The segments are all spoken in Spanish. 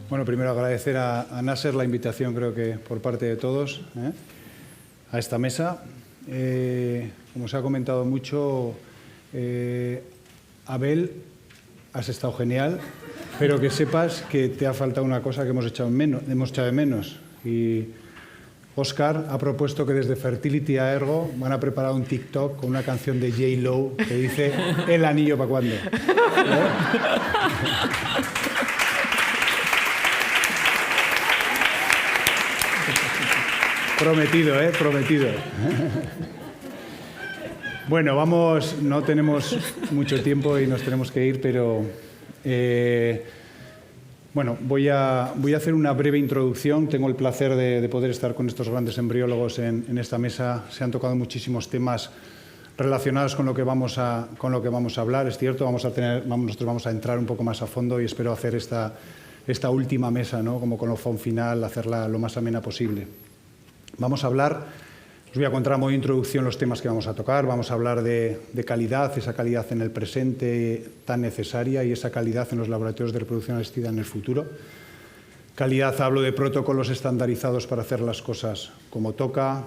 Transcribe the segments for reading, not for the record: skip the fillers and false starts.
Bueno, primero agradecer a Nasser la invitación, creo que por parte de todos, a esta mesa. Como se ha comentado mucho, Abel, has estado genial, pero que sepas que te ha faltado una cosa que hemos echado de menos. Y Óscar ha propuesto que desde Fertility a Ergo van a preparar un TikTok con una canción de J-Lo que dice ¿el anillo para cuándo? Prometido, prometido. Bueno, vamos, no tenemos mucho tiempo y nos tenemos que ir, pero bueno, voy a hacer una breve introducción. Tengo el placer de poder estar con estos grandes embriólogos en esta mesa. Se han tocado muchísimos temas relacionados con lo que vamos a hablar. Es cierto, nosotros vamos a entrar un poco más a fondo y espero hacer esta última mesa, ¿no? Como colofón final, hacerla lo más amena posible. Vamos a hablar, os voy a contar a modo de introducción los temas que vamos a tocar. Vamos a hablar de calidad, esa calidad en el presente tan necesaria y esa calidad en los laboratorios de reproducción asistida en el futuro. Calidad, hablo de protocolos estandarizados para hacer las cosas como toca,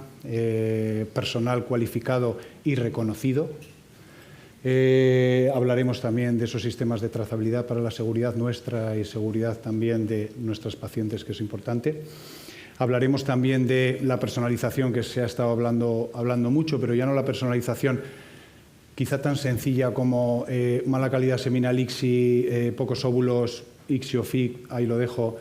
personal cualificado y reconocido. Hablaremos también de esos sistemas de trazabilidad para la seguridad nuestra y seguridad también de nuestras pacientes, que es importante. Hablaremos también de la personalización, que se ha estado hablando mucho, pero ya no la personalización quizá tan sencilla como mala calidad seminal ICSI, pocos óvulos, ICSI o FIC, ahí lo dejo,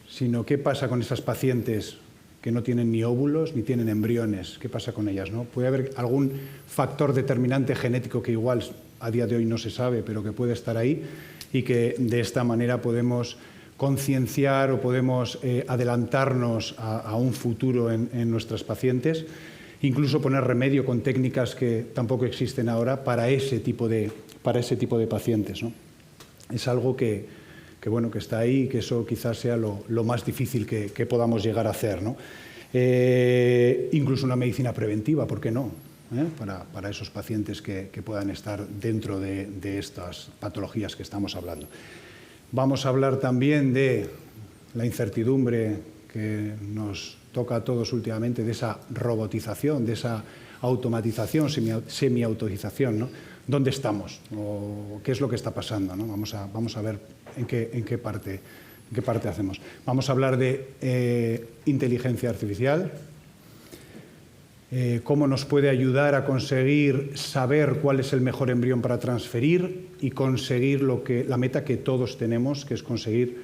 sino qué pasa con esas pacientes que no tienen ni óvulos ni tienen embriones, qué pasa con ellas, ¿no? Puede haber algún factor determinante genético que igual a día de hoy no se sabe, pero que puede estar ahí y que de esta manera podemos concienciar o podemos adelantarnos a un futuro en nuestras pacientes, incluso poner remedio con técnicas que tampoco existen ahora para ese tipo de pacientes, ¿no? Es algo que está ahí y que eso quizás sea lo más difícil que podamos llegar a hacer, ¿no? Incluso una medicina preventiva, ¿por qué no? Para esos pacientes que puedan estar dentro de estas patologías que estamos hablando. Vamos a hablar también de la incertidumbre que nos toca a todos últimamente, de esa robotización, de esa automatización, semi-automatización, ¿no? ¿Dónde estamos? ¿O qué es lo que está pasando, ¿no? Vamos a ver en qué parte hacemos. Vamos a hablar de inteligencia artificial, cómo nos puede ayudar a conseguir saber cuál es el mejor embrión para transferir y conseguir la meta que todos tenemos, que es conseguir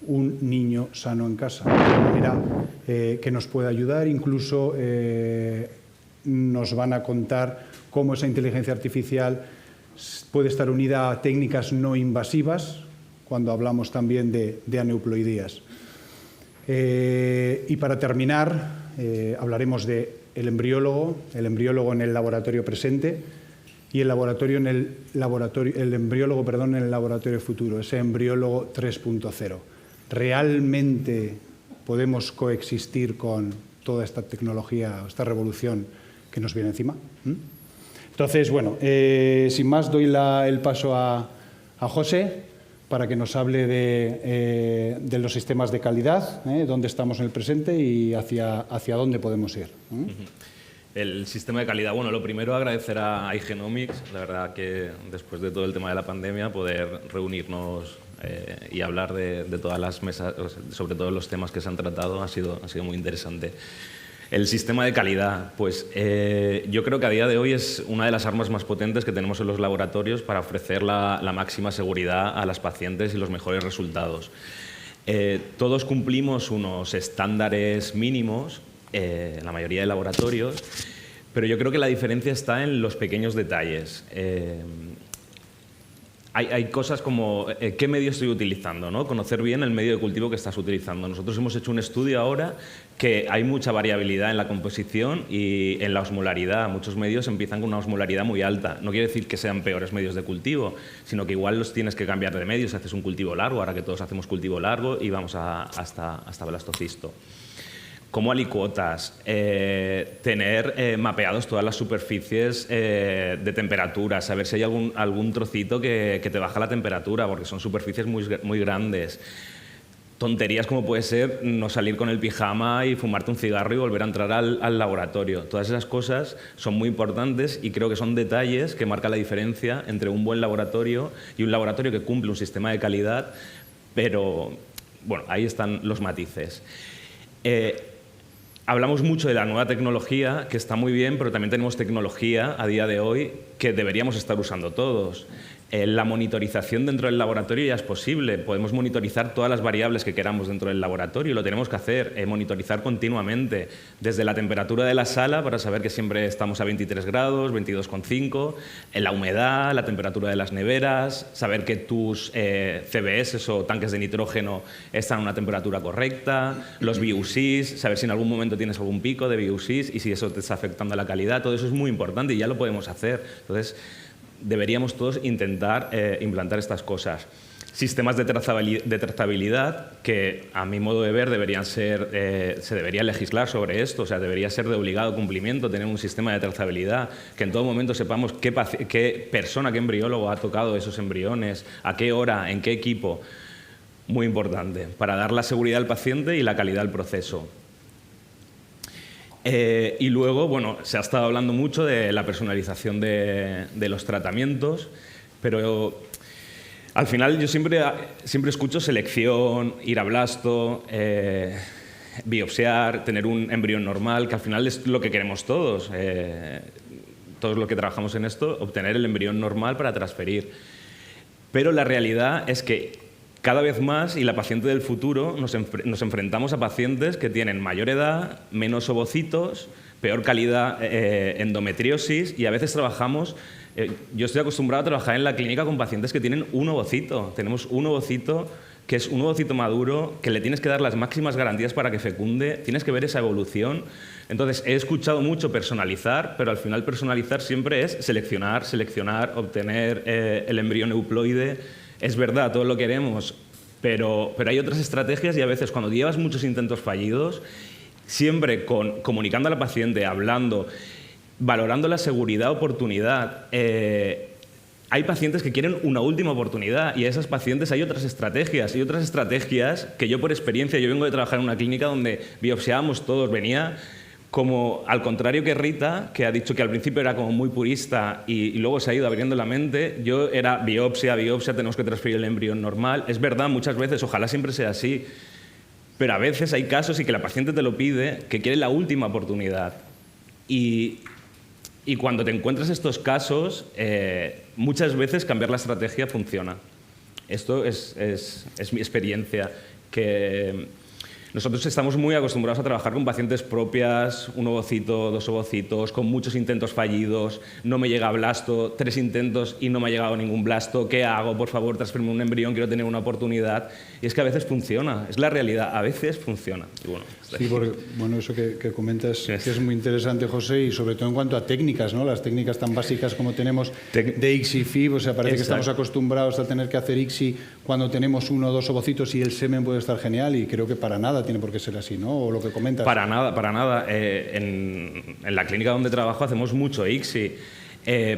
un niño sano en casa. De manera que nos puede ayudar, incluso nos van a contar cómo esa inteligencia artificial puede estar unida a técnicas no invasivas, cuando hablamos también de aneuploidías. Y para terminar, hablaremos de el embriólogo en el laboratorio presente y el embriólogo en el laboratorio futuro, ese embriólogo 3.0. ¿Realmente podemos coexistir con toda esta tecnología, esta revolución que nos viene encima? Entonces, bueno, sin más, doy el paso a José para que nos hable de los sistemas de calidad, dónde estamos en el presente y hacia dónde podemos ir. El sistema de calidad, bueno, lo primero agradecer a iGenomics, la verdad que después de todo el tema de la pandemia, poder reunirnos y hablar de todas las mesas, sobre todos los temas que se han tratado, ha sido muy interesante. El sistema de calidad, pues yo creo que a día de hoy es una de las armas más potentes que tenemos en los laboratorios para ofrecer la máxima seguridad a las pacientes y los mejores resultados. Todos cumplimos unos estándares mínimos, la mayoría de laboratorios, pero yo creo que la diferencia está en los pequeños detalles. Hay cosas como qué medio estoy utilizando, ¿no? Conocer bien el medio de cultivo que estás utilizando. Nosotros hemos hecho un estudio ahora que hay mucha variabilidad en la composición y en la osmolaridad. Muchos medios empiezan con una osmolaridad muy alta. No quiere decir que sean peores medios de cultivo, sino que igual los tienes que cambiar de medios. Haces un cultivo largo, ahora que todos hacemos cultivo largo, y vamos hasta blastocisto. ¿Cómo alicuotas? Tener mapeados todas las superficies de temperatura, saber si hay algún trocito que te baja la temperatura, porque son superficies muy grandes. tonterías como puede ser no salir con el pijama y fumarte un cigarro y volver a entrar al laboratorio. Todas esas cosas son muy importantes y creo que son detalles que marcan la diferencia entre un buen laboratorio y un laboratorio que cumple un sistema de calidad, pero bueno, ahí están los matices. Hablamos mucho de la nueva tecnología, que está muy bien, pero también tenemos tecnología a día de hoy que deberíamos estar usando todos. La monitorización dentro del laboratorio ya es posible. Podemos monitorizar todas las variables que queramos dentro del laboratorio. Lo tenemos que hacer, monitorizar continuamente. Desde la temperatura de la sala, para saber que siempre estamos a 23 grados, 22,5. La humedad, la temperatura de las neveras. Saber que tus CBS o tanques de nitrógeno están a una temperatura correcta. Los VOCs, saber si en algún momento tienes algún pico de VOCs y si eso te está afectando a la calidad. Todo eso es muy importante y ya lo podemos hacer. Entonces, deberíamos todos intentar implantar estas cosas. Sistemas de trazabilidad que, a mi modo de ver, se debería legislar sobre esto, o sea, debería ser de obligado cumplimiento tener un sistema de trazabilidad, que en todo momento sepamos qué persona, qué embriólogo ha tocado esos embriones, a qué hora, en qué equipo. Muy importante, para dar la seguridad al paciente y la calidad al proceso. Y luego, bueno, se ha estado hablando mucho de la personalización de los tratamientos, pero al final yo siempre escucho selección, ir a blasto, biopsiar, tener un embrión normal, que al final es lo que queremos todos. Todos los que trabajamos en esto, obtener el embrión normal para transferir. Pero la realidad es que cada vez más, y la paciente del futuro, nos enfrentamos a pacientes que tienen mayor edad, menos ovocitos, peor calidad endometriosis, y a veces trabajamos... yo estoy acostumbrado a trabajar en la clínica con pacientes que tienen un ovocito. Tenemos un ovocito que es un ovocito maduro, que le tienes que dar las máximas garantías para que fecunde, tienes que ver esa evolución. Entonces, he escuchado mucho personalizar, pero al final personalizar siempre es seleccionar, obtener el embrión euploide. Es verdad, todo lo queremos, pero hay otras estrategias y a veces cuando llevas muchos intentos fallidos, siempre comunicando a la paciente, hablando, valorando la seguridad, oportunidad, hay pacientes que quieren una última oportunidad y a esas pacientes hay otras estrategias que yo por experiencia, yo vengo de trabajar en una clínica donde biopsiábamos todos, venía como al contrario que Rita, que ha dicho que al principio era como muy purista y luego se ha ido abriendo la mente, yo era biopsia, tenemos que transferir el embrión normal. Es verdad, muchas veces, ojalá siempre sea así, pero a veces hay casos y que la paciente te lo pide, que quiere la última oportunidad. Y cuando te encuentras estos casos, muchas veces cambiar la estrategia funciona. Esto es mi experiencia, que nosotros estamos muy acostumbrados a trabajar con pacientes propias, un ovocito, 2 ovocitos, con muchos intentos fallidos, no me llega blasto, 3 intentos y no me ha llegado ningún blasto, ¿qué hago? Por favor, transférame un embrión, quiero tener una oportunidad. Y es que a veces funciona, es la realidad, a veces funciona. Y bueno, sí, porque bueno, eso que comentas que es muy interesante, José, y sobre todo en cuanto a técnicas, ¿no? Las técnicas tan básicas como tenemos de ICSI-FIB, o sea, parece que estamos acostumbrados a tener que hacer ICSI cuando tenemos 1 o 2 ovocitos y el semen puede estar genial, y creo que para nada tiene por qué ser así, ¿no? O lo que comentas. Para nada. En la clínica donde trabajo hacemos mucho ICSI,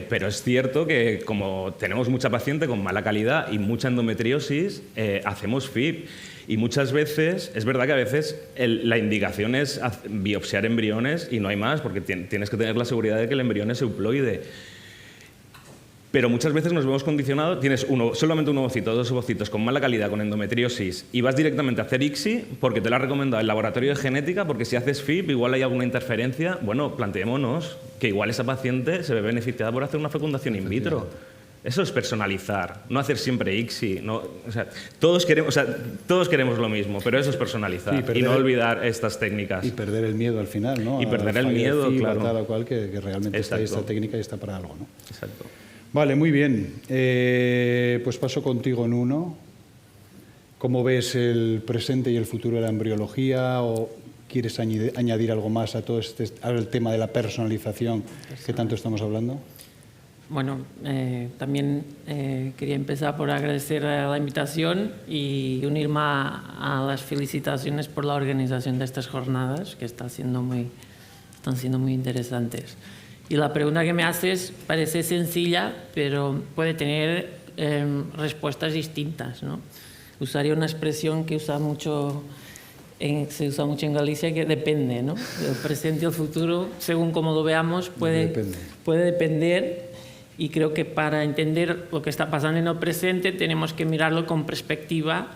pero es cierto que como tenemos mucha paciente con mala calidad y mucha endometriosis, hacemos FIB. Y muchas veces, es verdad que a veces la indicación es biopsiar embriones y no hay más, porque tienes que tener la seguridad de que el embrión es euploide. Pero muchas veces nos vemos condicionados, tienes solamente un ovocito, 2 ovocitos con mala calidad, con endometriosis, y vas directamente a hacer ICSI porque te lo ha recomendado el laboratorio de genética, porque si haces FIB igual hay alguna interferencia. Bueno, planteémonos que igual esa paciente se ve beneficiada por hacer una fecundación in vitro. Eso es personalizar, no hacer siempre ICSI. No, o sea, todos queremos lo mismo, pero eso es personalizar y no olvidar estas técnicas. Y perder el miedo al final, ¿no? Y perder el miedo, claro. Tal o cual, que realmente está esta técnica y está para algo, ¿no? Exacto. Vale, muy bien. Pues paso contigo en uno. ¿Cómo ves el presente y el futuro de la embriología? ¿O quieres añadir algo más a todo al tema de la personalización que tanto estamos hablando? Bueno, también quería empezar por agradecer la invitación y unirme a las felicitaciones por la organización de estas jornadas, que están siendo muy interesantes. Y la pregunta que me haces parece sencilla, pero puede tener respuestas distintas, ¿no? usaría una expresión que se usa mucho en Galicia, que depende, ¿no? El presente y el futuro, según como lo veamos, puede depender. Y creo que para entender lo que está pasando en el presente tenemos que mirarlo con perspectiva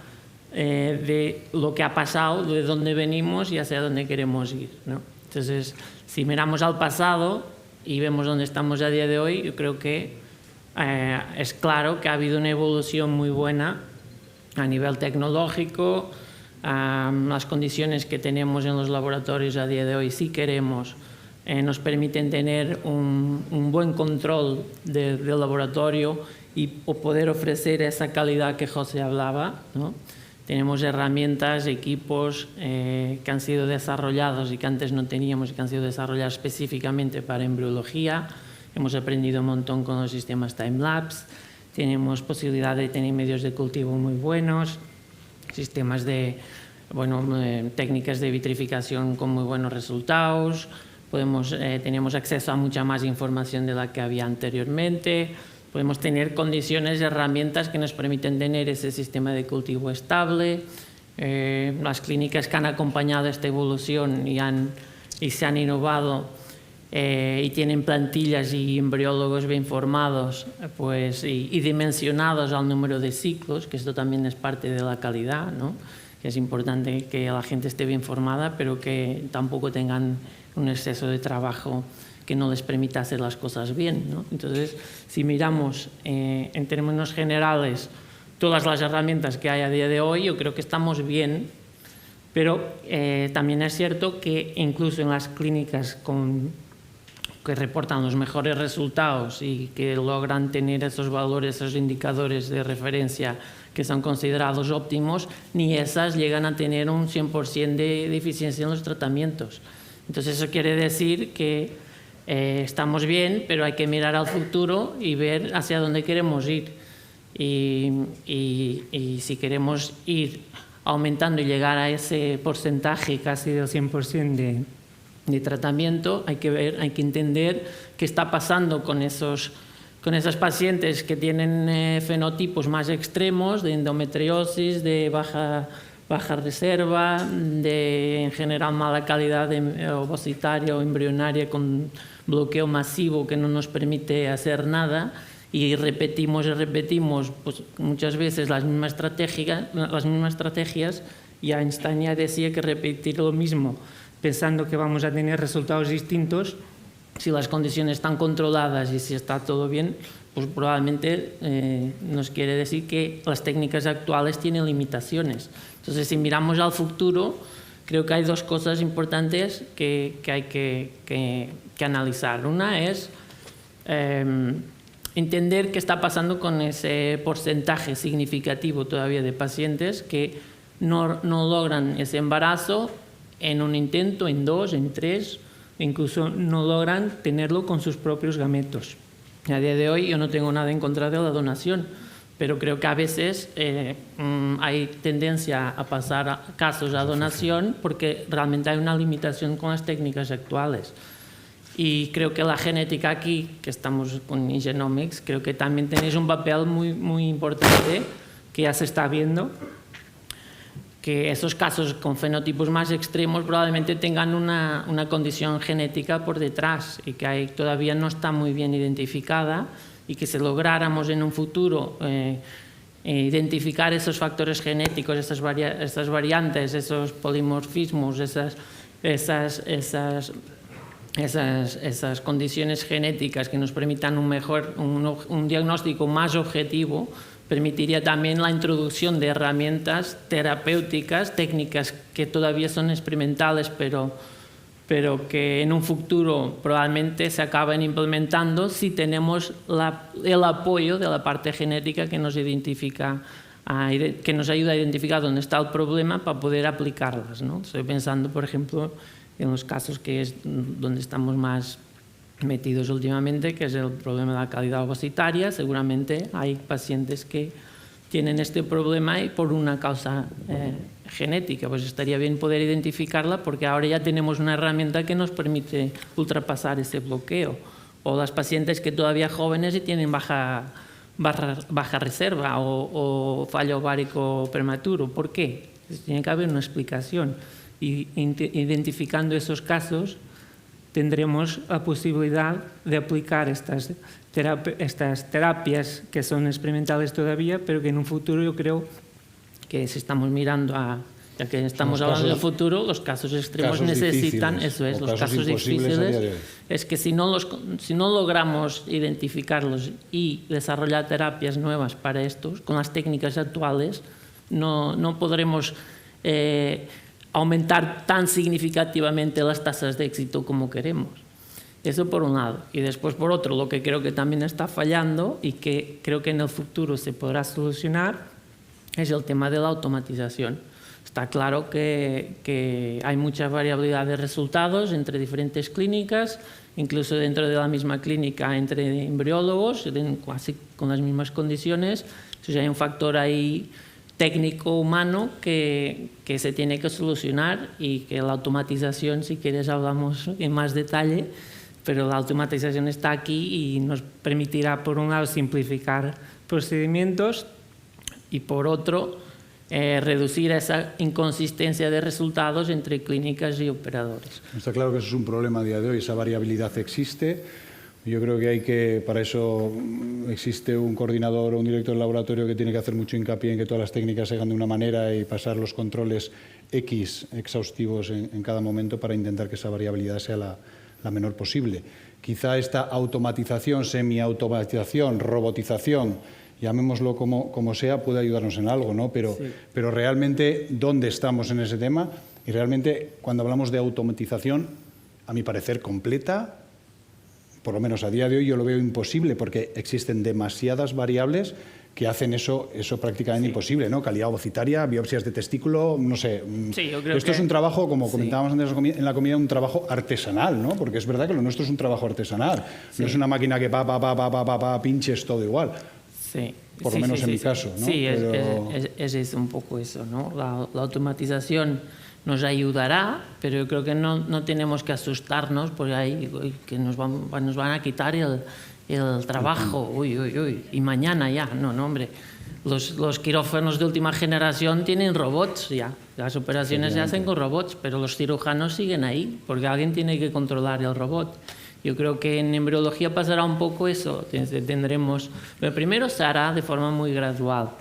de lo que ha pasado, de dónde venimos y hacia dónde queremos ir, ¿no? Entonces, si miramos al pasado y vemos dónde estamos a día de hoy, yo creo que es claro que ha habido una evolución muy buena a nivel tecnológico. Las condiciones que tenemos en los laboratorios a día de hoy, si queremos, nos permiten tener un buen control del laboratorio y poder ofrecer esa calidad que José hablaba, ¿no? Tenemos herramientas, equipos que han sido desarrollados y que antes no teníamos y que han sido desarrollados específicamente para embriología. Hemos aprendido un montón con los sistemas time-lapse. Tenemos posibilidad de tener medios de cultivo muy buenos, sistemas de, técnicas de vitrificación con muy buenos resultados. Tenemos acceso a mucha más información de la que había anteriormente. Podemos tener condiciones y herramientas que nos permiten tener ese sistema de cultivo estable. Las clínicas que han acompañado esta evolución y se han innovado y tienen plantillas y embriólogos bien formados, pues, y dimensionados al número de ciclos, que esto también es parte de la calidad, ¿no? Que es importante que la gente esté bien formada, pero que tampoco tengan un exceso de trabajo que no les permita hacer las cosas bien, ¿no? Entonces, si miramos en términos generales todas las herramientas que hay a día de hoy, yo creo que estamos bien, pero también es cierto que incluso en las clínicas que reportan los mejores resultados y que logran tener esos valores, esos indicadores de referencia que son considerados óptimos, ni esas llegan a tener un 100% de eficiencia en los tratamientos. Entonces, eso quiere decir que estamos bien, pero hay que mirar al futuro y ver hacia dónde queremos ir. Y si queremos ir aumentando y llegar a ese porcentaje casi del 100% de tratamiento, hay que entender qué está pasando con esos pacientes que tienen fenotipos más extremos de endometriosis, de baja reserva, de en general mala calidad ovocitaria o embrionaria con bloqueo masivo que no nos permite hacer nada, y repetimos pues, muchas veces las mismas estrategias, y Einstein ya decía que repetir lo mismo pensando que vamos a tener resultados distintos, si las condiciones están controladas y si está todo bien, pues probablemente nos quiere decir que las técnicas actuales tienen limitaciones. Entonces, si miramos al futuro, creo que hay dos cosas importantes que hay que analizar. Una es entender qué está pasando con ese porcentaje significativo todavía de pacientes que no logran ese embarazo en un intento, en 2, en 3, incluso no logran tenerlo con sus propios gametos. A día de hoy yo no tengo nada en contra de la donación, pero creo que a veces hay tendencia a pasar casos a donación porque realmente hay una limitación con las técnicas actuales. Y creo que la genética aquí, que estamos con eGenomics, creo que también tenéis un papel muy, muy importante que ya se está viendo, que esos casos con fenotipos más extremos probablemente tengan una condición genética por detrás y que todavía no está muy bien identificada, y que si lográramos en un futuro identificar esos factores genéticos, esas variantes, esos polimorfismos, esas condiciones genéticas que nos permitan un diagnóstico más objetivo, permitiría también la introducción de herramientas terapéuticas, técnicas que todavía son experimentales, pero que en un futuro probablemente se acaben implementando si tenemos el apoyo de la parte genética que nos ayuda a identificar dónde está el problema para poder aplicarlas, ¿no? Estoy pensando, por ejemplo, en los casos que es donde estamos más metidos últimamente, que es el problema de la calidad ovocitaria. Seguramente hay pacientes que tienen este problema y por una causa genética. Pues estaría bien poder identificarla, porque ahora ya tenemos una herramienta que nos permite ultrapasar ese bloqueo. O las pacientes que todavía jóvenes y tienen baja baja reserva o fallo ovárico prematuro. ¿Por qué? Tiene que haber una explicación. Y identificando esos casos, tendremos la posibilidad de aplicar estas terapias que son experimentales todavía, pero que en un futuro yo creo que si estamos mirando ya que estamos hablando del futuro, los casos extremos necesitan, eso es, los casos difíciles, es que si no logramos identificarlos y desarrollar terapias nuevas para estos, con las técnicas actuales, no podremos aumentar tan significativamente las tasas de éxito como queremos. Eso por un lado. Y después, por otro, lo que creo que también está fallando y que creo que en el futuro se podrá solucionar es el tema de la automatización. Está claro que hay mucha variabilidad de resultados entre diferentes clínicas, incluso dentro de la misma clínica entre embriólogos, casi con las mismas condiciones. Entonces hay un factor ahí técnico humano que se tiene que solucionar y que la automatización, si quieres hablamos en más detalle, pero la automatización está aquí y nos permitirá, por un lado, simplificar procedimientos y, por otro, reducir esa inconsistencia de resultados entre clínicas y operadores. Está claro que eso es un problema a día de hoy, esa variabilidad existe. Yo creo que para eso existe un coordinador o un director del laboratorio que tiene que hacer mucho hincapié en que todas las técnicas se hagan de una manera y pasar los controles X exhaustivos en cada momento para intentar que esa variabilidad sea la menor posible. Quizá esta automatización, semiautomatización, robotización, llamémoslo como sea, puede ayudarnos en algo, ¿no? Pero realmente, ¿dónde estamos en ese tema? Y realmente, cuando hablamos de automatización, a mi parecer completa, por lo menos a día de hoy yo lo veo imposible porque existen demasiadas variables que hacen eso prácticamente imposible, ¿no? Calidad ovocitaria, biopsias de testículo, no sé. Sí, yo creo esto es un trabajo, como comentábamos antes en la comida, un trabajo artesanal, ¿no? Porque es verdad que lo nuestro es un trabajo artesanal. No es una máquina que pinches todo igual. Sí. Por lo menos en mi caso, ¿no? Sí, es un poco eso, ¿no? La automatización nos ayudará, pero yo creo que no tenemos que asustarnos por ahí, que nos van a quitar el trabajo, y mañana ya. No, hombre. Los quirófanos de última generación tienen robots ya. Las operaciones se hacen con robots, pero los cirujanos siguen ahí, porque alguien tiene que controlar el robot. Yo creo que en embriología pasará un poco eso. Pero primero se hará de forma muy gradual,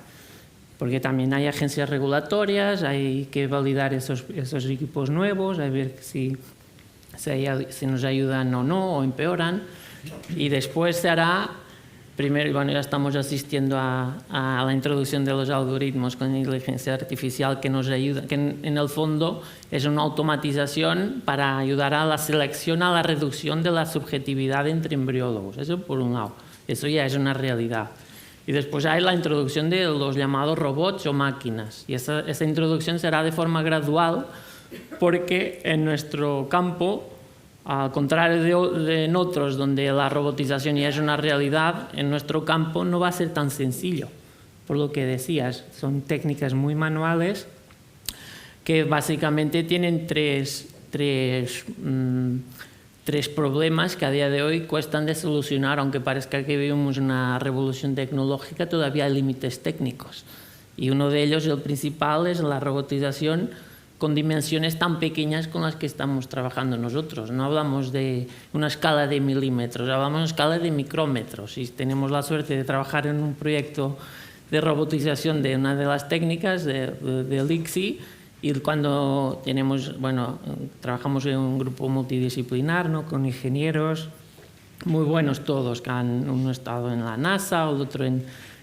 porque también hay agencias regulatorias, hay que validar esos equipos nuevos, a ver si nos ayudan o no, o empeoran. Y después se hará, primero, ya estamos asistiendo a la introducción de los algoritmos con inteligencia artificial que nos ayuda, que en el fondo es una automatización para ayudar a la selección, a la reducción de la subjetividad entre embriólogos. Eso por un lado, eso ya es una realidad. Y después hay la introducción de los llamados robots o máquinas. Y esa introducción será de forma gradual porque en nuestro campo, al contrario de en otros donde la robotización ya es una realidad, en nuestro campo no va a ser tan sencillo. Por lo que decías, son técnicas muy manuales que básicamente tienen tres problemas que a día de hoy cuestan de solucionar, aunque parezca que vivimos una revolución tecnológica, todavía hay límites técnicos. Y uno de ellos, el principal, es la robotización con dimensiones tan pequeñas con las que estamos trabajando nosotros. No hablamos de una escala de milímetros, hablamos de una escala de micrómetros. Y tenemos la suerte de trabajar en un proyecto de robotización de una de las técnicas del ICSI, y cuando trabajamos en un grupo multidisciplinar, ¿no? Con ingenieros muy buenos todos, que uno estado en la NASA, el otro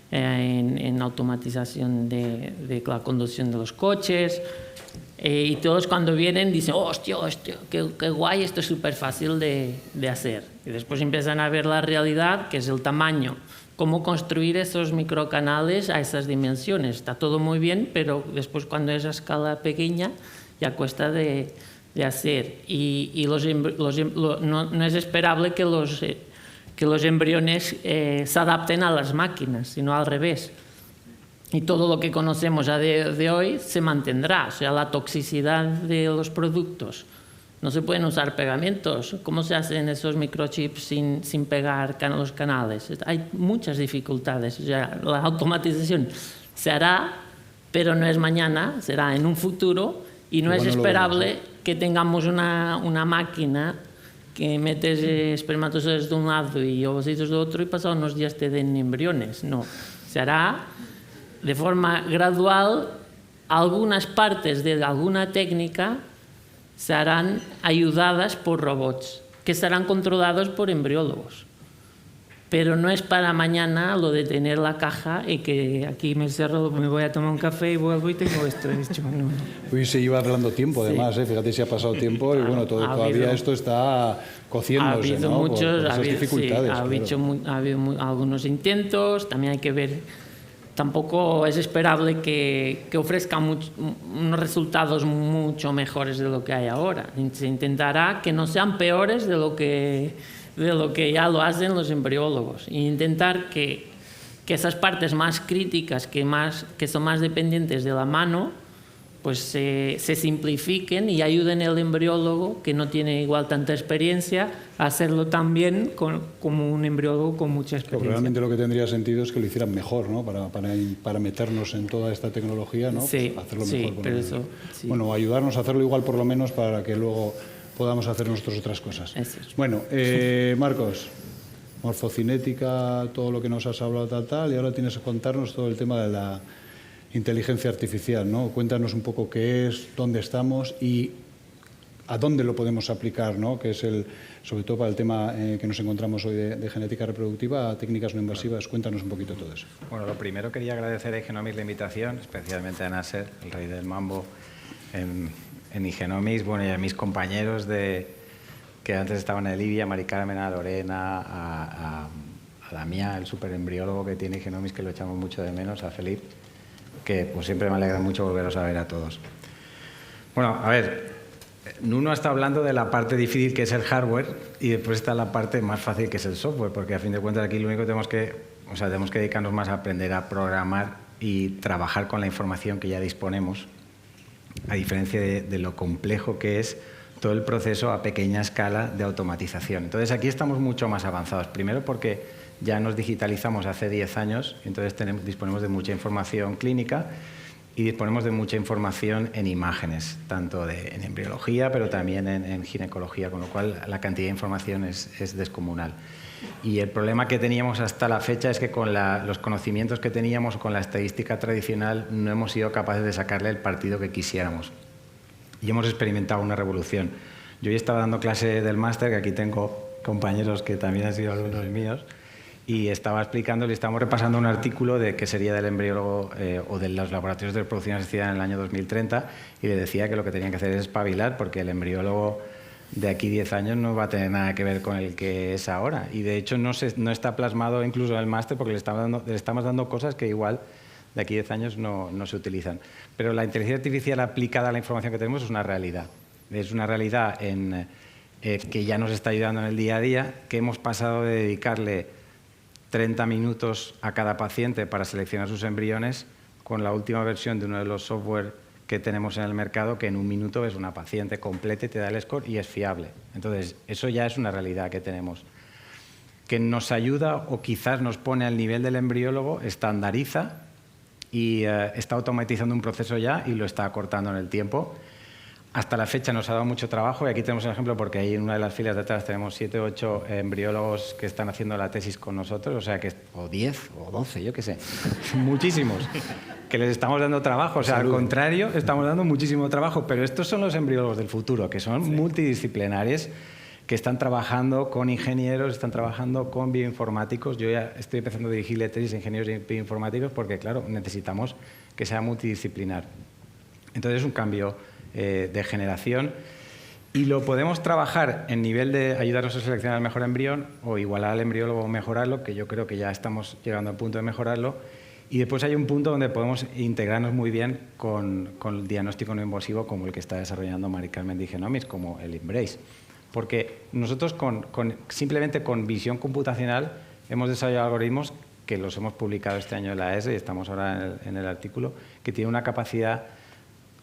en automatización de la conducción de los coches, y todos cuando vienen dicen, hostia, qué guay, esto es súper fácil de hacer. Y después empiezan a ver la realidad, que es el tamaño, cómo construir esos microcanales a esas dimensiones. Está todo muy bien, pero después cuando es a escala pequeña ya cuesta de hacer. Y no es esperable que los embriones se adapten a las máquinas, sino al revés. Y todo lo que conocemos a día de hoy se mantendrá. O sea, la toxicidad de los productos no se pueden usar pegamentos. ¿Cómo se hacen esos microchips sin pegar los canales? Hay muchas dificultades. O sea, la automatización se hará, pero no es mañana, será en un futuro, y no es esperable que tengamos una máquina que metes espermatozoides de un lado y ovocitos de otro y pasados unos días te den embriones. No, se hará de forma gradual. Algunas partes de alguna técnica serán ayudadas por robots que estarán controlados por embriólogos. Pero no es para mañana lo de tener la caja y que aquí me cierro, me voy a tomar un café y vuelvo y tengo esto hecho. No. Hoy se lleva hablando tiempo, además, sí. Fíjate si ha pasado tiempo y bueno, todavía esto está cociéndose, ha habido ¿no? muchos, por esas dificultades. Sí, ha habido algunos intentos, también hay que ver, tampoco es esperable que ofrezca unos resultados mucho mejores de lo que hay ahora. Se intentará que no sean peores de lo que ya lo hacen los embriólogos, e intentar que esas partes más críticas, que son más dependientes de la mano, pues se simplifiquen y ayuden al embriólogo, que no tiene igual tanta experiencia, a hacerlo también como un embriólogo con mucha experiencia. Realmente lo que tendría sentido es que lo hicieran mejor, ¿no? Para meternos en toda esta tecnología, ¿no? Sí, pues hacerlo sí, mejor. pero eso, sí. Bueno, ayudarnos a hacerlo igual por lo menos para que luego podamos hacer nosotros otras cosas. Bueno, Marcos, morfocinética, todo lo que nos has hablado tal, y ahora tienes que contarnos todo el tema de la inteligencia artificial, ¿no? Cuéntanos un poco qué es, dónde estamos y a dónde lo podemos aplicar, ¿no? Que es sobre todo para el tema que nos encontramos hoy de genética reproductiva, a técnicas no invasivas. Cuéntanos un poquito todo eso. Bueno, lo primero quería agradecer a Igenomics la invitación, especialmente a Nasser, el rey del mambo, en Igenomics, bueno, y a mis compañeros que antes estaban en Libia, a Mari Carmen, a Lorena, a Damián, el superembriólogo que tiene Igenomics, que lo echamos mucho de menos, a Felipe, que pues siempre me alegra mucho volveros a ver a todos. Bueno, a ver, Nuno está hablando de la parte difícil que es el hardware y después está la parte más fácil que es el software, porque a fin de cuentas aquí lo único que tenemos que dedicarnos más a aprender a programar y trabajar con la información que ya disponemos, a diferencia de lo complejo que es todo el proceso a pequeña escala de automatización. Entonces aquí estamos mucho más avanzados. Primero porque ya nos digitalizamos hace 10 años, entonces disponemos de mucha información clínica y disponemos de mucha información en imágenes, tanto en embriología, pero también en ginecología, con lo cual la cantidad de información es descomunal. Y el problema que teníamos hasta la fecha es que con los conocimientos que teníamos, con la estadística tradicional, no hemos sido capaces de sacarle el partido que quisiéramos. Y hemos experimentado una revolución. Yo hoy estaba dando clase del máster, que aquí tengo compañeros que también han sido alumnos míos, y estaba explicando, y estamos repasando un artículo de qué sería del embriólogo o de los laboratorios de reproducción asistida en el año 2030, y le decía que lo que tenían que hacer es espabilar, porque el embriólogo de aquí 10 años no va a tener nada que ver con el que es ahora. Y de hecho no está plasmado incluso en el máster, porque le estamos dando cosas que igual de aquí 10 años no se utilizan. Pero la inteligencia artificial aplicada a la información que tenemos es una realidad. Es una realidad que ya nos está ayudando en el día a día, que hemos pasado de dedicarle 30 minutos a cada paciente para seleccionar sus embriones con la última versión de uno de los software que tenemos en el mercado, que en un minuto ves una paciente completa y te da el score y es fiable. Entonces, eso ya es una realidad que tenemos. Que nos ayuda o quizás nos pone al nivel del embriólogo, estandariza y está automatizando un proceso ya y lo está acortando en el tiempo. Hasta la fecha nos ha dado mucho trabajo y aquí tenemos el ejemplo porque ahí en una de las filas de atrás tenemos 7 o 8 embriólogos que están haciendo la tesis con nosotros, o sea que, o 10 o 12, yo qué sé, muchísimos, que les estamos dando trabajo. O sea, al contrario, estamos dando muchísimo trabajo, pero estos son los embriólogos del futuro, que son multidisciplinares, que están trabajando con ingenieros, están trabajando con bioinformáticos. Yo ya estoy empezando a dirigirle tesis a ingenieros bioinformáticos porque, claro, necesitamos que sea multidisciplinar. Entonces es un cambio de generación y lo podemos trabajar en nivel de ayudarnos a seleccionar el mejor embrión o igualar al embriólogo o mejorarlo, que yo creo que ya estamos llegando al punto de mejorarlo. Y después hay un punto donde podemos integrarnos muy bien con el diagnóstico no invasivo como el que está desarrollando Mari Carmen de Igenomics, como el Embrace. Porque nosotros simplemente con visión computacional hemos desarrollado algoritmos que los hemos publicado este año en la ESE y estamos ahora en el artículo, que tienen una capacidad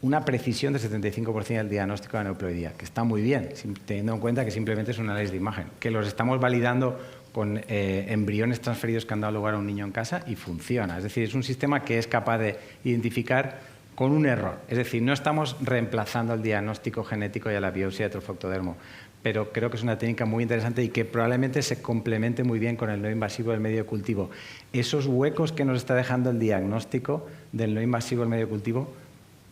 una precisión del 75% del diagnóstico de aneuploidía, que está muy bien, teniendo en cuenta que simplemente es un análisis de imagen, que los estamos validando con embriones transferidos que han dado lugar a un niño en casa y funciona. Es decir, es un sistema que es capaz de identificar con un error. Es decir, no estamos reemplazando el diagnóstico genético y a la biopsia de trofoctodermo, pero creo que es una técnica muy interesante y que probablemente se complemente muy bien con el no invasivo del medio de cultivo. Esos huecos que nos está dejando el diagnóstico del no invasivo del medio de cultivo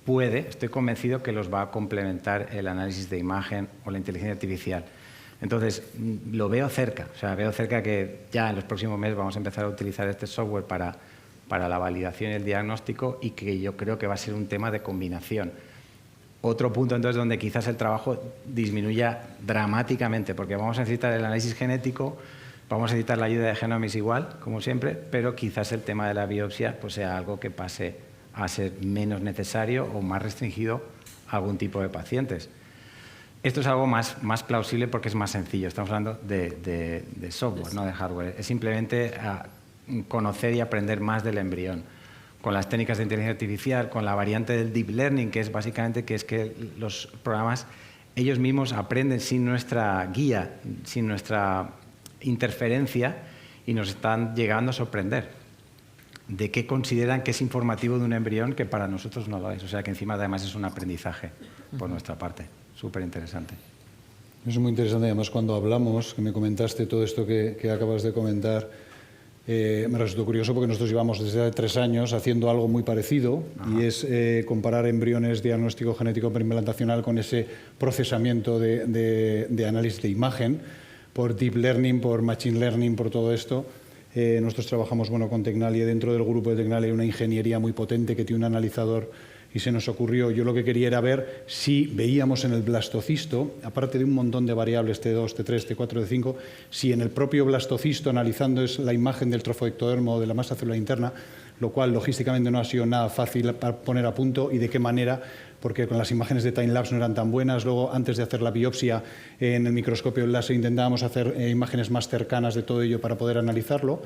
estoy convencido que los va a complementar el análisis de imagen o la inteligencia artificial. Entonces, lo veo cerca, o sea, veo cerca que ya en los próximos meses vamos a empezar a utilizar este software para la validación y el diagnóstico, y que yo creo que va a ser un tema de combinación. Otro punto, entonces, donde quizás el trabajo disminuya dramáticamente, porque vamos a necesitar el análisis genético, vamos a necesitar la ayuda de Genomics igual, como siempre, pero quizás el tema de la biopsia pues sea algo que pase a ser menos necesario o más restringido a algún tipo de pacientes. Esto es algo más plausible porque es más sencillo. Estamos hablando de software, no de hardware. Es simplemente conocer y aprender más del embrión. Con las técnicas de inteligencia artificial, con la variante del deep learning, que es básicamente que los programas ellos mismos aprenden sin nuestra guía, sin nuestra interferencia, y nos están llegando a sorprender de qué consideran que es informativo de un embrión que para nosotros no lo es. O sea que encima además es un aprendizaje por nuestra parte. Súper interesante. Es muy interesante, además, cuando hablamos, que me comentaste todo esto que acabas de comentar, me resultó curioso porque nosotros llevamos desde hace 3 años haciendo algo muy parecido. Ajá. Y es comparar embriones diagnóstico genético preimplantacional con ese procesamiento de análisis de imagen por deep learning, por machine learning, por todo esto. Nosotros trabajamos con Tecnalia. Dentro del grupo de Tecnalia hay una ingeniería muy potente que tiene un analizador, y se nos ocurrió, yo lo que quería era ver si veíamos en el blastocisto, aparte de un montón de variables T2, T3, T4, T5, si en el propio blastocisto, analizando la imagen del trofoectodermo o de la masa celular interna, lo cual logísticamente no ha sido nada fácil para poner a punto, y de qué manera, porque con las imágenes de time-lapse no eran tan buenas. Luego, antes de hacer la biopsia en el microscopio láser, intentábamos hacer imágenes más cercanas de todo ello para poder analizarlo.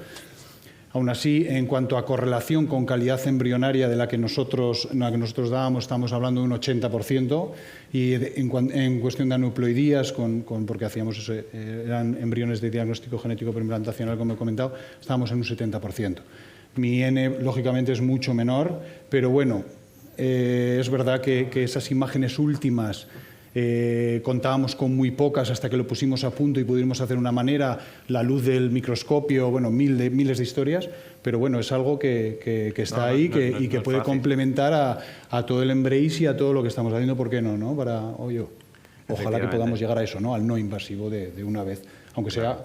Aún así, en cuanto a correlación con calidad embrionaria de la que nosotros dábamos, estamos hablando de un 80%, y en cuestión de aneuploidías, porque hacíamos eran embriones de diagnóstico genético preimplantacional, como he comentado, estábamos en un 70%. Mi N, lógicamente, es mucho menor, pero bueno, es verdad que esas imágenes últimas contábamos con muy pocas hasta que lo pusimos a punto y pudimos hacer una manera, la luz del microscopio, miles de historias, pero bueno, es algo que está ahí y que puede complementar a todo el Embrace y a todo lo que estamos haciendo. ¿Por qué no? Ojalá que podamos llegar a eso, ¿no? Al no invasivo de una vez, aunque sea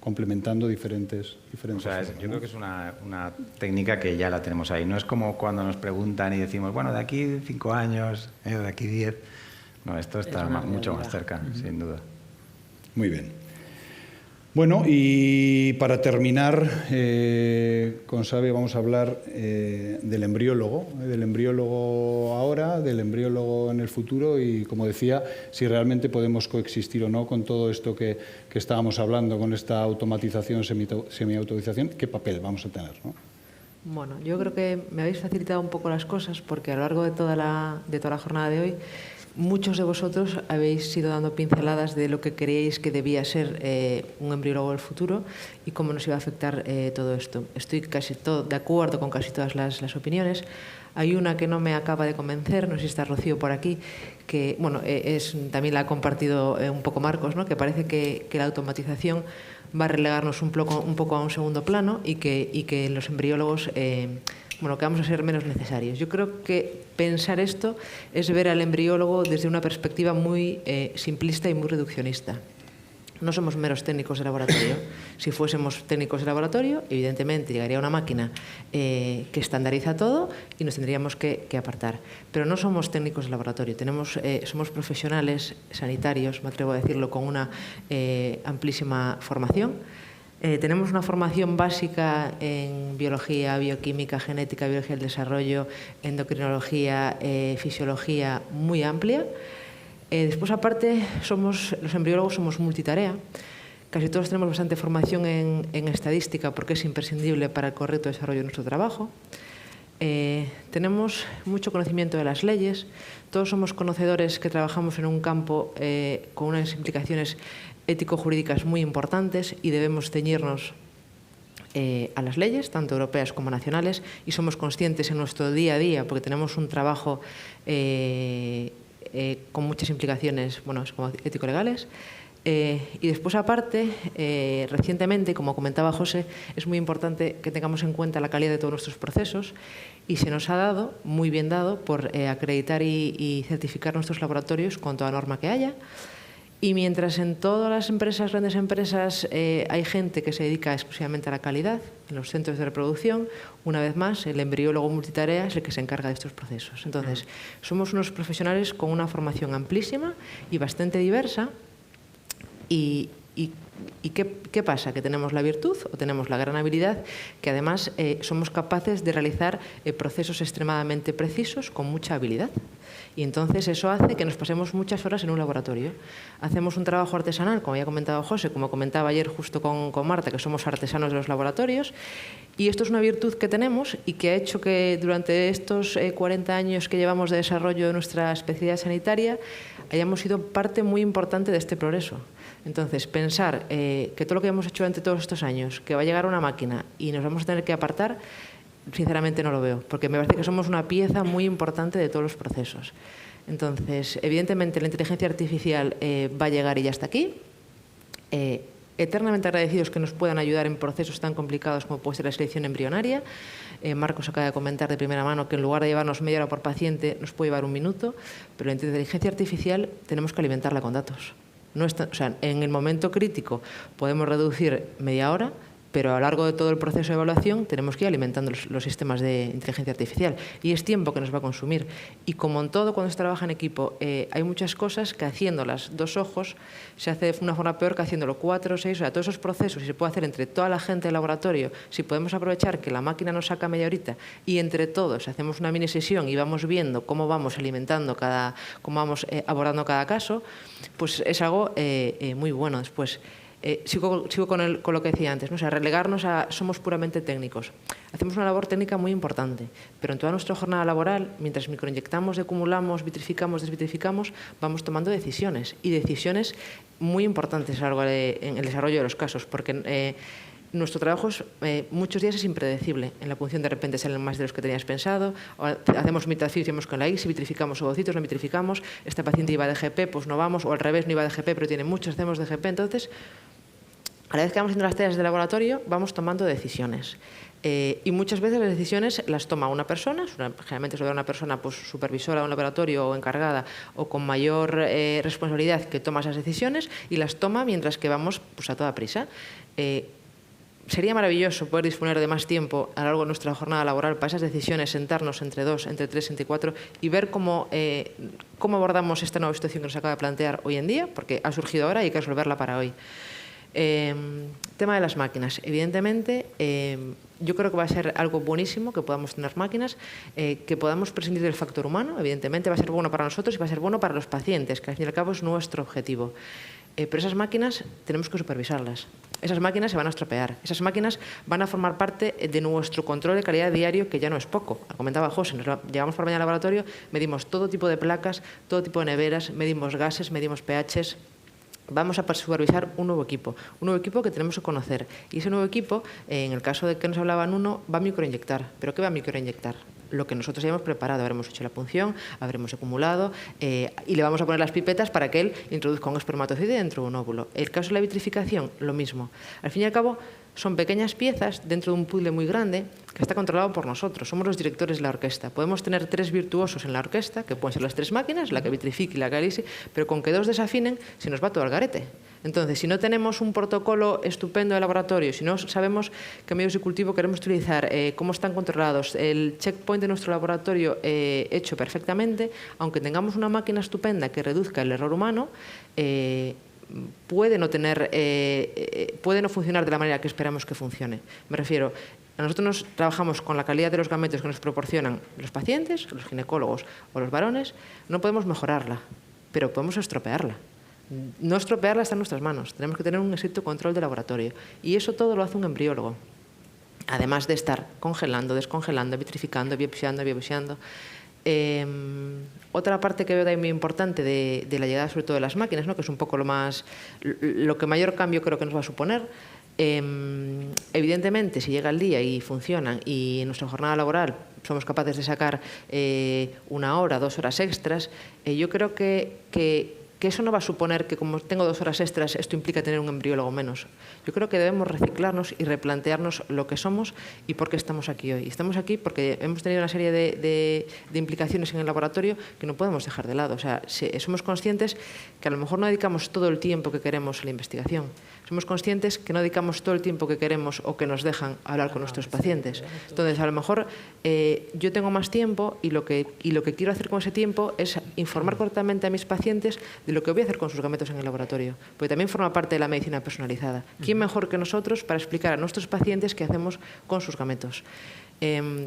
complementando diferentes o sea, yo creo que es una técnica que ya la tenemos ahí. No es como cuando nos preguntan y decimos, bueno, de aquí 5 años, de aquí 10... No, esto está mucho más cerca, sin duda. Muy bien. Bueno, y para terminar, con Xavi vamos a hablar del embriólogo ahora, del embriólogo en el futuro, y, como decía, si realmente podemos coexistir o no con todo esto que estábamos hablando, con esta automatización, semiautomatización. ¿Qué papel vamos a tener, no? Bueno, yo creo que me habéis facilitado un poco las cosas, porque a lo largo de toda la jornada de hoy, muchos de vosotros habéis ido dando pinceladas de lo que creéis que debía ser un embriólogo del futuro y cómo nos iba a afectar todo esto. Estoy casi de acuerdo con casi todas las opiniones. Hay una que no me acaba de convencer, no sé si está Rocío por aquí, que bueno, también la ha compartido un poco Marcos, ¿no? Que parece que la automatización va a relegarnos un poco a un segundo plano y que los embriólogos que vamos a ser menos necesarios. Yo creo que pensar esto es ver al embriólogo desde una perspectiva muy simplista y muy reduccionista. No somos meros técnicos de laboratorio. Si fuésemos técnicos de laboratorio, evidentemente llegaría una máquina que estandariza todo y nos tendríamos que apartar. Pero no somos técnicos de laboratorio. Somos profesionales sanitarios, me atrevo a decirlo, con una amplísima formación. Tenemos una formación básica en biología, bioquímica, genética, biología del desarrollo, endocrinología, fisiología muy amplia. Después, aparte, los embriólogos somos multitarea. Casi todos tenemos bastante formación en estadística, porque es imprescindible para el correcto desarrollo de nuestro trabajo. Tenemos mucho conocimiento de las leyes, todos somos conocedores que trabajamos en un campo con unas implicaciones ético-jurídicas muy importantes y debemos ceñirnos a las leyes, tanto europeas como nacionales, y somos conscientes en nuestro día a día, porque tenemos un trabajo con muchas implicaciones, bueno, como ético-legales. Y después, aparte, recientemente, como comentaba José, es muy importante que tengamos en cuenta la calidad de todos nuestros procesos y se nos ha dado, muy bien dado, por acreditar y certificar nuestros laboratorios con toda norma que haya. Y mientras en todas las empresas, grandes empresas, hay gente que se dedica exclusivamente a la calidad, en los centros de reproducción, una vez más, el embriólogo multitarea es el que se encarga de estos procesos. Entonces, somos unos profesionales con una formación amplísima y bastante diversa. ¿Y qué pasa? Que tenemos la virtud o tenemos la gran habilidad que además somos capaces de realizar procesos extremadamente precisos con mucha habilidad. Y entonces eso hace que nos pasemos muchas horas en un laboratorio. Hacemos un trabajo artesanal, como había comentado José, como comentaba ayer justo con Marta, que somos artesanos de los laboratorios. Y esto es una virtud que tenemos y que ha hecho que durante estos 40 años que llevamos de desarrollo de nuestra especialidad sanitaria hayamos sido parte muy importante de este progreso. Entonces, pensar que todo lo que hemos hecho durante todos estos años, que va a llegar una máquina y nos vamos a tener que apartar, sinceramente no lo veo, porque me parece que somos una pieza muy importante de todos los procesos. Entonces, evidentemente, la inteligencia artificial va a llegar y ya está aquí. Eternamente agradecidos que nos puedan ayudar en procesos tan complicados como puede ser la selección embrionaria. Marcos acaba de comentar de primera mano que en lugar de llevarnos media hora por paciente, nos puede llevar un minuto, pero la inteligencia artificial tenemos que alimentarla con datos. No está, o sea, en el momento crítico podemos reducir media hora, pero a lo largo de todo el proceso de evaluación tenemos que ir alimentando los sistemas de inteligencia artificial y es tiempo que nos va a consumir. Y como en todo, cuando se trabaja en equipo, hay muchas cosas que haciéndolas 2 ojos se hace de una forma peor que haciéndolo 4 o 6, o sea, todos esos procesos, y se puede hacer entre toda la gente del laboratorio, si podemos aprovechar que la máquina nos saca media horita y entre todos hacemos una mini sesión y vamos viendo cómo vamos alimentando cómo vamos abordando cada caso, pues es algo muy bueno después. Sigo con lo que decía antes, ¿no? O sea, relegarnos a somos puramente técnicos. Hacemos una labor técnica muy importante, pero en toda nuestra jornada laboral, mientras microinyectamos, decumulamos, vitrificamos, desvitrificamos, vamos tomando decisiones, y decisiones muy importantes en el desarrollo de los casos, porque nuestro trabajo muchos días es impredecible. En la punción de repente salen más de los que tenías pensado, o hacemos mitad con la ICSI, vitrificamos ovocitos, no vitrificamos, esta paciente iba de GP, pues no vamos, o al revés, no iba de GP, pero tiene muchos, hacemos de GP. Entonces, a la vez que vamos haciendo las tareas de laboratorio, vamos tomando decisiones. Y muchas veces las decisiones las toma una persona, generalmente suele ser una persona pues, supervisora de un laboratorio o encargada o con mayor responsabilidad que toma esas decisiones y las toma mientras que vamos pues, a toda prisa. Sería maravilloso poder disponer de más tiempo a lo largo de nuestra jornada laboral para esas decisiones, sentarnos entre 2, entre 3, entre 4 y ver cómo abordamos esta nueva situación que nos acaba de plantear hoy en día, porque ha surgido ahora y hay que resolverla para hoy. Tema de las máquinas. Evidentemente, yo creo que va a ser algo buenísimo que podamos tener máquinas, que podamos prescindir del factor humano. Evidentemente va a ser bueno para nosotros y va a ser bueno para los pacientes, que al fin y al cabo es nuestro objetivo. Pero esas máquinas tenemos que supervisarlas. Esas máquinas se van a estropear. Esas máquinas van a formar parte de nuestro control de calidad diario, que ya no es poco. Comentaba José, llegamos por la mañana al laboratorio, medimos todo tipo de placas, todo tipo de neveras, medimos gases, medimos pHs. Vamos a supervisar un nuevo equipo que tenemos que conocer. Y ese nuevo equipo, en el caso de que nos hablaban va a microinyectar. ¿Pero qué va a microinyectar? Lo que nosotros ya hemos preparado, habremos hecho la punción, habremos acumulado y le vamos a poner las pipetas para que él introduzca un espermatozoide dentro de un óvulo. El caso de la vitrificación, lo mismo. Al fin y al cabo, son pequeñas piezas dentro de un puzzle muy grande que está controlado por nosotros. Somos los directores de la orquesta. Podemos tener 3 virtuosos en la orquesta, que pueden ser las 3 máquinas, la que vitrifique y la que alise, pero con que 2 desafinen, se nos va todo al garete. Entonces, si no tenemos un protocolo estupendo de laboratorio, si no sabemos qué medios de cultivo queremos utilizar, cómo están controlados, el checkpoint de nuestro laboratorio hecho perfectamente, aunque tengamos una máquina estupenda que reduzca el error humano, puede no funcionar de la manera que esperamos que funcione. Me refiero, nosotros trabajamos con la calidad de los gametos que nos proporcionan los pacientes, los ginecólogos o los varones, no podemos mejorarla, pero podemos estropearla. No estropearla está en nuestras manos, tenemos que tener un estricto control de laboratorio y eso todo lo hace un embriólogo. además de estar congelando, descongelando, vitrificando, biopsiando. Otra parte que veo también muy importante de la llegada sobre todo de las máquinas, ¿no? Que es un poco lo que mayor cambio creo que nos va a suponer. Evidentemente, si llega el día y funcionan y en nuestra jornada laboral somos capaces de sacar 1 hora, 2 horas extras, yo creo que eso no va a suponer que como tengo 2 horas extras esto implica tener un embriólogo menos. Yo creo que debemos reciclarnos y replantearnos lo que somos y por qué estamos aquí hoy. Estamos aquí porque hemos tenido una serie de implicaciones en el laboratorio que no podemos dejar de lado. O sea, somos conscientes que a lo mejor no dedicamos todo el tiempo que queremos a la investigación. Somos conscientes que no dedicamos todo el tiempo que queremos o que nos dejan hablar con nuestros pacientes. Entonces, a lo mejor yo tengo más tiempo y lo que quiero hacer con ese tiempo es informar correctamente a mis pacientes de lo que voy a hacer con sus gametos en el laboratorio, porque también forma parte de la medicina personalizada. ¿Quién mejor que nosotros para explicar a nuestros pacientes qué hacemos con sus gametos?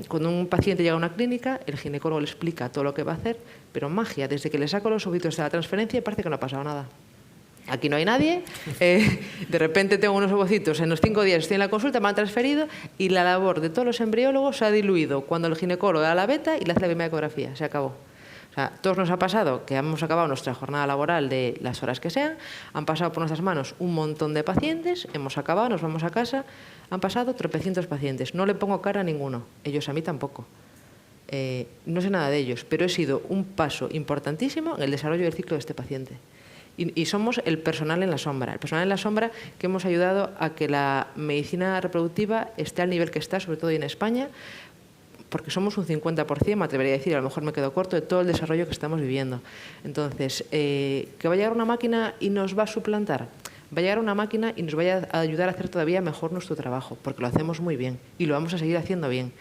Cuando un paciente llega a una clínica, el ginecólogo le explica todo lo que va a hacer, pero magia, desde que le saco los ovitos de la transferencia parece que no ha pasado nada. Aquí no hay nadie, de repente tengo unos ovocitos, en los 5 días estoy en la consulta, me han transferido y la labor de todos los embriólogos se ha diluido cuando el ginecólogo da la beta y le hace la primera ecografía, se acabó. O sea, todos nos ha pasado que hemos acabado nuestra jornada laboral de las horas que sean, han pasado por nuestras manos un montón de pacientes, hemos acabado, nos vamos a casa, han pasado tropecientos pacientes, no le pongo cara a ninguno, ellos a mí tampoco. No sé nada de ellos, pero he sido un paso importantísimo en el desarrollo del ciclo de este paciente. Y somos el personal en la sombra que hemos ayudado a que la medicina reproductiva esté al nivel que está, sobre todo en España, porque somos un 50%, me atrevería a decir, a lo mejor me quedo corto, de todo el desarrollo que estamos viviendo. Entonces, ¿que va a llegar una máquina y nos va a suplantar? Va a llegar una máquina y nos va a ayudar a hacer todavía mejor nuestro trabajo, porque lo hacemos muy bien y lo vamos a seguir haciendo bien.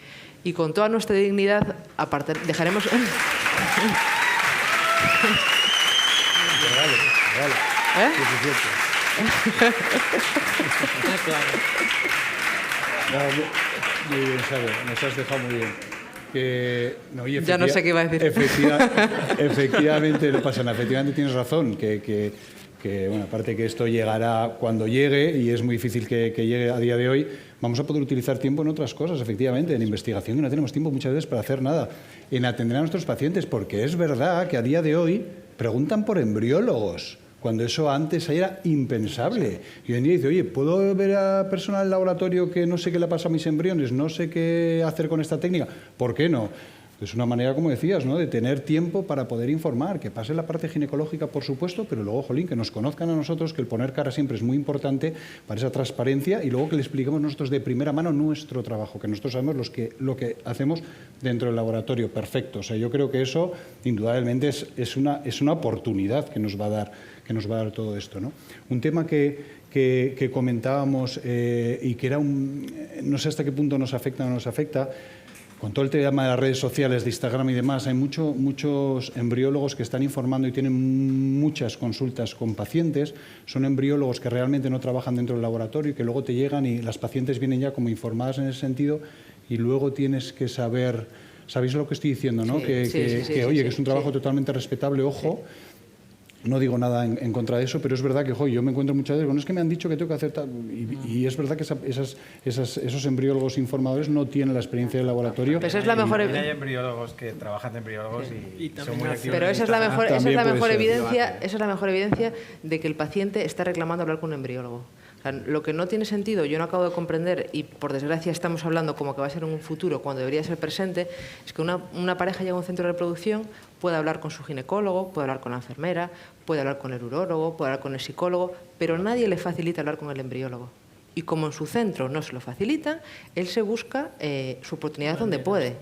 Y con toda nuestra dignidad, aparte, dejaremos... Vale. Muy bien, Sara, nos has dejado muy bien. Ya no sé qué iba a decir. Efectivamente, no pasa nada. Efectivamente tienes razón, que bueno, aparte que esto llegará cuando llegue, y es muy difícil que llegue a día de hoy, vamos a poder utilizar tiempo en otras cosas, efectivamente, en investigación, que no tenemos tiempo muchas veces para hacer nada, en atender a nuestros pacientes, porque es verdad que a día de hoy preguntan por embriólogos, cuando eso antes era impensable. Y hoy en día dice, oye, ¿puedo ver a personal del laboratorio que no sé qué le pasa a mis embriones, no sé qué hacer con esta técnica? ¿Por qué no? Es una manera, como decías, ¿no?, de tener tiempo para poder informar, que pase la parte ginecológica, por supuesto, pero luego, jolín, que nos conozcan a nosotros, que el poner cara siempre es muy importante para esa transparencia, y luego que le expliquemos nosotros de primera mano nuestro trabajo, que nosotros sabemos lo que hacemos dentro del laboratorio. Perfecto. O sea, yo creo que eso, indudablemente, es una oportunidad que nos va a dar todo esto, ¿no? Un tema que comentábamos y que era no sé hasta qué punto nos afecta o no nos afecta. Con todo el tema de las redes sociales, de Instagram y demás, hay muchos embriólogos que están informando y tienen muchas consultas con pacientes. Son embriólogos que realmente no trabajan dentro del laboratorio y que luego te llegan y las pacientes vienen ya como informadas en ese sentido, y luego tienes que saber, ¿sabéis lo que estoy diciendo, no? Sí, Que es un trabajo totalmente respetable, ojo. Sí. No digo nada en contra de eso, pero es verdad que yo me encuentro muchas veces con, es que me han dicho que tengo que hacer tal, y es verdad que esos embriólogos informadores no tienen la experiencia del laboratorio. Pero esa es la mejor hay embriólogos que trabajan de embriólogos y son muy activos. Pero esa es la mejor evidencia de que el paciente está reclamando hablar con un embriólogo. O sea, lo que no tiene sentido, yo no acabo de comprender, y por desgracia estamos hablando como que va a ser en un futuro cuando debería ser presente, es que una pareja llega a un centro de reproducción, puede hablar con su ginecólogo, puede hablar con la enfermera, puede hablar con el urólogo, puede hablar con el psicólogo, pero nadie le facilita hablar con el embriólogo. Y como en su centro no se lo facilita, él se busca su oportunidad donde puede.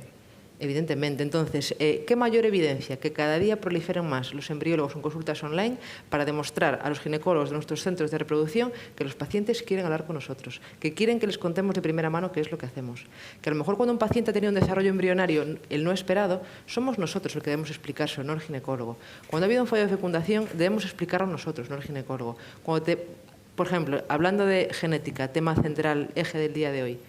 Evidentemente. Entonces, ¿qué mayor evidencia? Que cada día proliferen más los embriólogos en consultas online para demostrar a los ginecólogos de nuestros centros de reproducción que los pacientes quieren hablar con nosotros, que quieren que les contemos de primera mano qué es lo que hacemos. Que a lo mejor cuando un paciente ha tenido un desarrollo embrionario, el no esperado, somos nosotros los que debemos explicárselo, no el ginecólogo. Cuando ha habido un fallo de fecundación, debemos explicarlo nosotros, no el ginecólogo. Por ejemplo, hablando de genética, tema central, eje del día de hoy,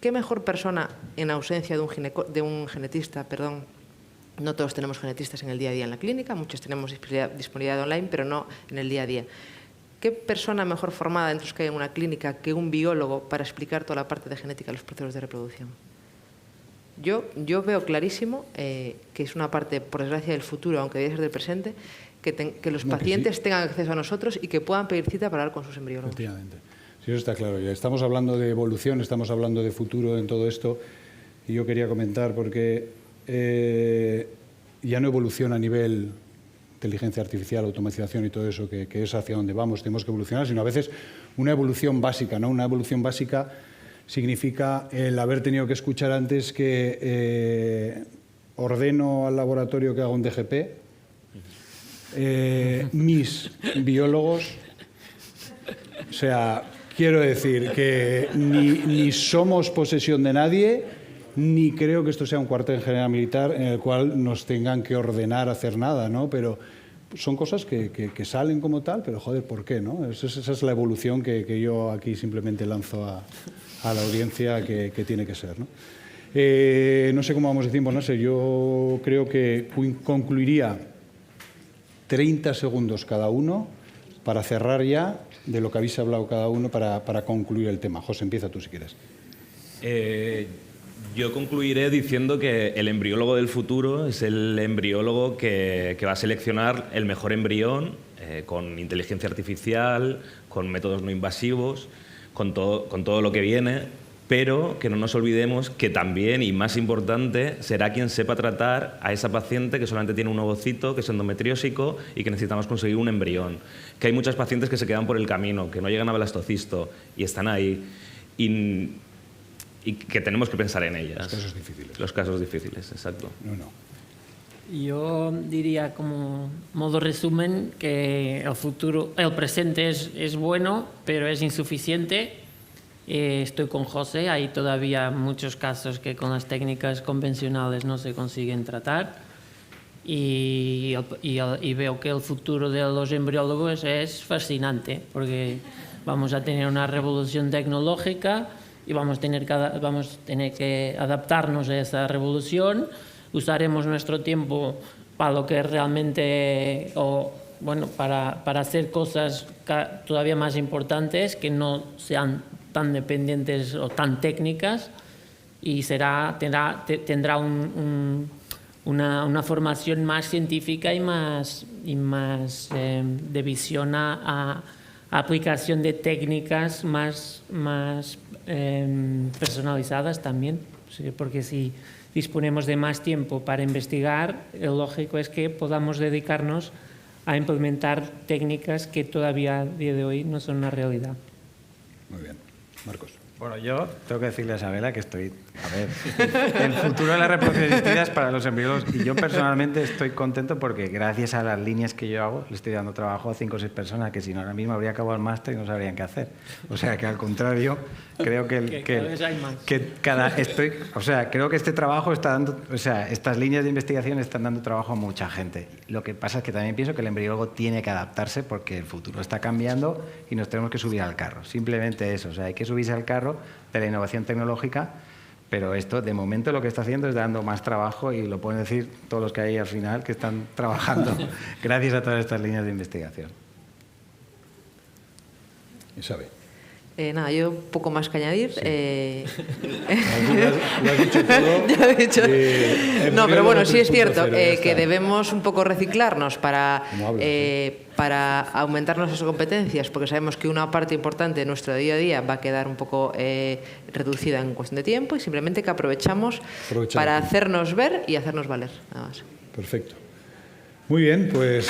¿qué mejor persona en ausencia de un genetista, no todos tenemos genetistas en el día a día en la clínica, muchos tenemos disponibilidad online, pero no en el día a día? ¿qué persona mejor formada dentro que hay en una clínica que un biólogo para explicar toda la parte de genética de los procesos de reproducción? Yo veo clarísimo que es una parte, por desgracia, del futuro, aunque debe ser del presente, que los pacientes tengan acceso a nosotros y que puedan pedir cita para hablar con sus embriólogos. Efectivamente. Sí, eso está claro. Ya estamos hablando de evolución, estamos hablando de futuro en todo esto, y yo quería comentar porque ya no evolución a nivel inteligencia artificial, automatización y todo eso, que es hacia donde vamos, tenemos que evolucionar, sino a veces una evolución básica, ¿no? Una evolución básica significa el haber tenido que escuchar antes que ordeno al laboratorio que haga un DGP, mis biólogos, o sea, quiero decir que ni somos posesión de nadie, ni creo que esto sea un cuartel general militar en el cual nos tengan que ordenar hacer nada, ¿no? Pero son cosas que salen como tal, pero joder, ¿por qué, no? Esa es la evolución que yo aquí simplemente lanzo a la audiencia que tiene que ser, ¿no? No sé cómo vamos de tiempo, no sé, yo creo que concluiría 30 segundos cada uno para cerrar ya de lo que habéis hablado cada uno para concluir el tema. José, empieza tú si quieres. Yo concluiré diciendo que el embriólogo del futuro es el embriólogo que va a seleccionar el mejor embrión con inteligencia artificial, con métodos no invasivos, con todo lo que viene, pero que no nos olvidemos que también, y más importante, será quien sepa tratar a esa paciente que solamente tiene un ovocito, que es endometriósico y que necesitamos conseguir un embrión. Que hay muchas pacientes que se quedan por el camino, que no llegan a blastocisto y están ahí. Y que tenemos que pensar en ellas. Los casos difíciles. Los casos difíciles, exacto. No. Yo diría como modo resumen que el presente es bueno, pero es insuficiente. Estoy con José, hay todavía muchos casos que con las técnicas convencionales no se consiguen tratar. Y veo que el futuro de los embriólogos es fascinante, porque vamos a tener una revolución tecnológica y vamos a tener que adaptarnos a esa revolución. Usaremos nuestro tiempo para lo que realmente, para hacer cosas todavía más importantes, que no sean tan dependientes o tan técnicas, y tendrá una formación más científica y más de visión a aplicación de técnicas más personalizadas también, porque si disponemos de más tiempo para investigar, lo lógico es que podamos dedicarnos a implementar técnicas que todavía a día de hoy no son una realidad. Muy bien. Marcos. Bueno, yo tengo que decirle a Isabela que el futuro de la reproducción asistida es para los embriólogos, y yo personalmente estoy contento porque gracias a las líneas que yo hago le estoy dando trabajo a 5 o 6 personas que si no ahora mismo habría acabado el máster y no sabrían qué hacer. O sea que al contrario, creo que creo que este trabajo está dando, estas líneas de investigación están dando trabajo a mucha gente. Lo que pasa es que también pienso que el embriólogo tiene que adaptarse porque el futuro está cambiando y nos tenemos que subir al carro. Simplemente eso, hay que subirse al carro de la innovación tecnológica, pero esto de momento lo que está haciendo es dando más trabajo, y lo pueden decir todos los que hay al final que están trabajando gracias a todas estas líneas de investigación. Isabel. Nada, yo poco más que añadir. Sí. Lo has dicho todo. Ya he dicho. No, pero bueno, sí es cierto que debemos un poco reciclarnos para aumentar nuestras competencias, porque sabemos que una parte importante de nuestro día a día va a quedar un poco reducida en cuestión de tiempo, y simplemente que aprovechamos para hacernos ver y hacernos valer, nada más. Perfecto. Muy bien, pues